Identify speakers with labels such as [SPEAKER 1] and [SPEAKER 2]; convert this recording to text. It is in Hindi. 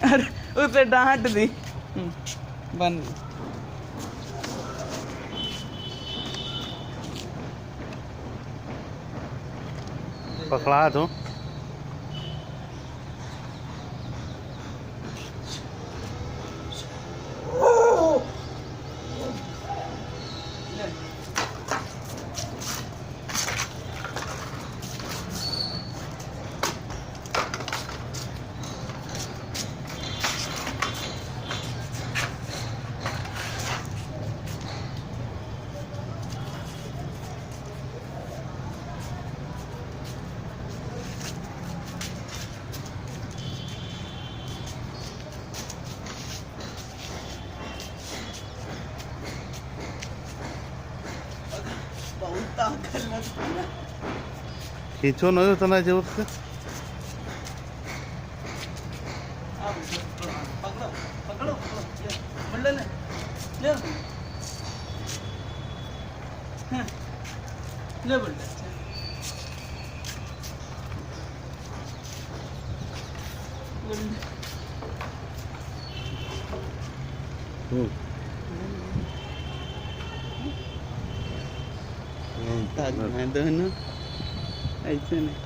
[SPEAKER 1] अरे उसे डांट दी। बन
[SPEAKER 2] पकड़ा दो। खींचो नहीं उतना जोर से।
[SPEAKER 1] पकड़ो पकड़ो ले ले ले बोल ताज में दोनों ऐसे नहीं।